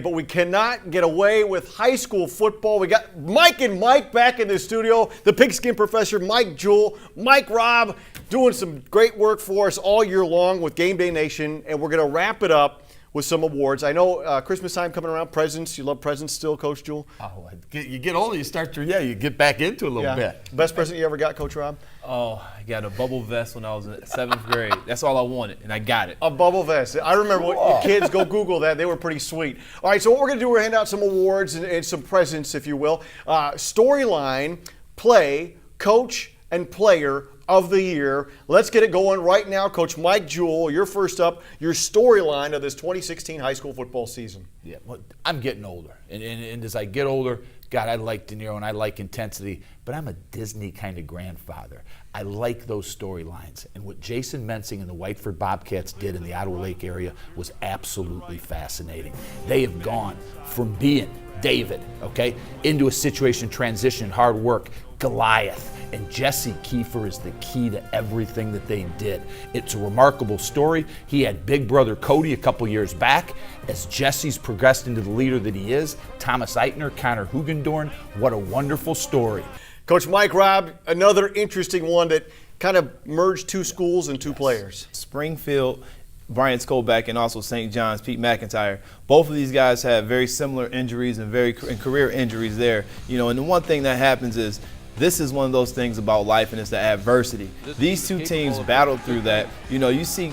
But we cannot get away with high school football. We got Mike and Mike back in the studio. The Pigskin Professor, Mike Jewell, Mike Robb, doing some great work for us all year long with Game Day Nation. And we're going to wrap it up with some awards. I know Christmas time coming around, presents. You love presents still, Coach Jewell? Oh, you get older, you get back into it a little bit. Best present you ever got, Coach Robb? Oh, I got a bubble vest when I was in 7th grade. That's all I wanted, and I got it. A bubble vest. I remember what kids go Google that. They were pretty sweet. All right, so what we're going to do, we're going to hand out some awards and some presents, if you will. Storyline, play, coach, and player of the year. Let's get it going right now. Coach Mike Jewell, you're first up, your storyline of this 2016 high school football season. Yeah, well, I'm getting older. And as I get older, God, I like De Niro and I like intensity, but I'm a Disney kind of grandfather. I like those storylines. And what Jason Mensing and the Whiteford Bobcats did in the Ottawa Lake area was absolutely fascinating. They have gone from being David, okay, into a situation, transition, hard work, Goliath. And Jesse Kiefer is the key to everything that they did. It's a remarkable story. He had big brother Cody a couple years back. As Jesse's progressed into the leader that he is, Thomas Eitner, Connor Hugendorn, what a wonderful story. Coach Mike Robb, another interesting one that kind of merged two schools and two players. Springfield, Brian Skolbeck, and also St. John's, Pete McIntyre. Both of these guys have very similar injuries and career injuries there. You know, and the one thing that happens is this is one of those things about life, and it's the adversity. These two teams battled through that. You know, you see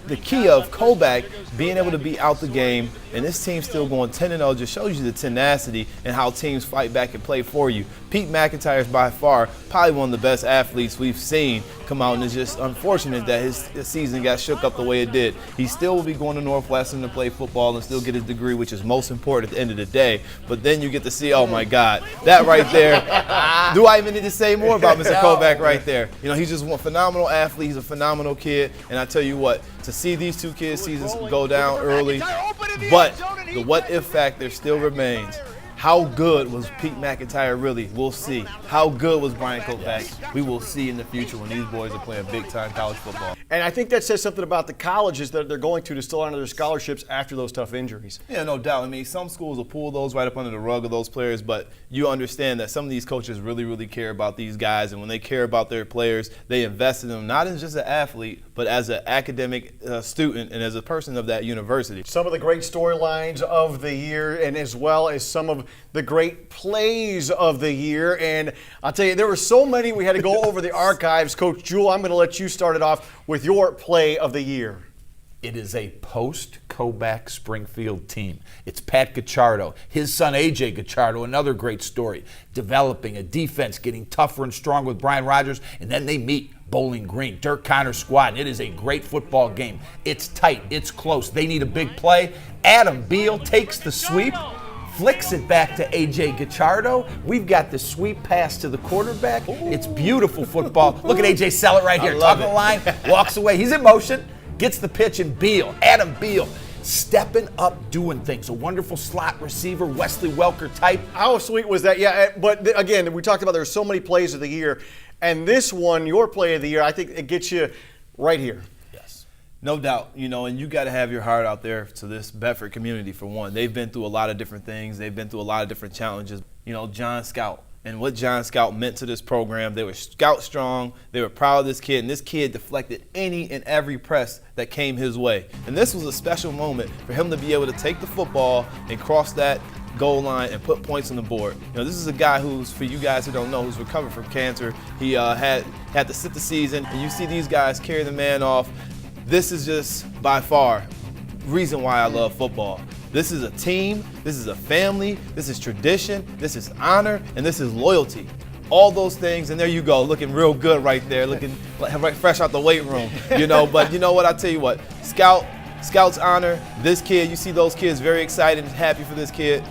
the key of Kolbeck being able to be out the game, and this team still going 10-0 just shows you the tenacity and how teams fight back and play for you. Pete McIntyre is by far probably one of the best athletes we've seen come out, and it's just unfortunate that his season got shook up the way it did. He still will be going to Northwestern to play football and still get his degree, which is most important at the end of the day. But then you get to see, oh my God, that right there. Do I even need to say more about Mr. Kolbeck right there? You know, he's just one phenomenal athlete. He's a phenomenal kid. And I tell you what, to see these two kids' seasons go down early, but the what-if factor still remains. How good was Pete McIntyre really? We'll see. How good was Brian Kolbeck? We will see in the future when these boys are playing big-time college football. And I think that says something about the colleges that they're going to still honor their scholarships after those tough injuries. Yeah, no doubt. I mean, some schools will pull those right up under the rug of those players, but you understand that some of these coaches really, really care about these guys, and when they care about their players, they invest in them, not as just an athlete, but as an academic student and as a person of that university. Some of the great storylines of the year, and as well as some of the great plays of the year. And I'll tell you, there were so many we had to go over the archives. Coach Jewell, I'm going to let you start it off with your play of the year. It is a post-Kolbeck Springfield team. It's Pat Gacciardo, his son A.J. Gacciardo, another great story, developing a defense, getting tougher and stronger with Brian Rogers, and then they meet Bowling Green, Dirk Connor's squad, and it is a great football game. It's tight, it's close. They need a big play. Adam Beal takes the sweep, flicks it back to A.J. Gacciardo. We've got the sweep pass to the quarterback. It's beautiful football. Look at A.J. sell it right here. Top of the line, walks away. He's in motion, gets the pitch, and Beal, Adam Beal, stepping up, doing things. A wonderful slot receiver, Wesley Welker type. How sweet was that? Yeah, but again, we talked about there's so many plays of the year. And this one, your play of the year, I think it gets you right here. No doubt, you know, and you got to have your heart out there to this Bedford community for one. They've been through a lot of different things. They've been through a lot of different challenges. You know, John Scout and what John Scout meant to this program. They were Scout strong. They were proud of this kid, and this kid deflected any and every press that came his way. And this was a special moment for him to be able to take the football and cross that goal line and put points on the board. You know, this is a guy who's, for you guys who don't know, who's recovered from cancer. He had to sit the season, and you see these guys carry the man off. This is just by far reason why I love football. This is a team, this is a family, this is tradition, this is honor, and this is loyalty. All those things, and there you go, looking real good right there, looking like fresh out the weight room, you know. But you know what, I tell you what, Scout's honor, this kid, you see those kids very excited and happy for this kid.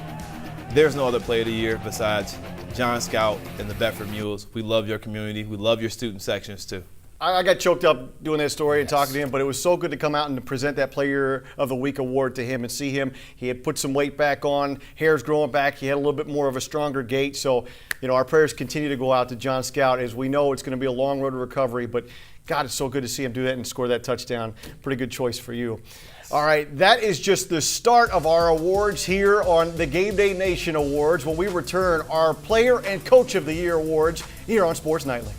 There's no other player of the year besides John Scout and the Bedford Mules. We love your community, we love your student sections too. I got choked up doing that story and talking to him, but it was so good to come out and to present that Player of the Week award to him and see him. He had put some weight back on, hair's growing back. He had a little bit more of a stronger gait. So, you know, our prayers continue to go out to John Scout, as we know it's going to be a long road to recovery, but God, it's so good to see him do that and score that touchdown. Pretty good choice for you. All right, that is just the start of our awards here on the Game Day Nation Awards. When we return, our Player and Coach of the Year awards here on Sports Nightly.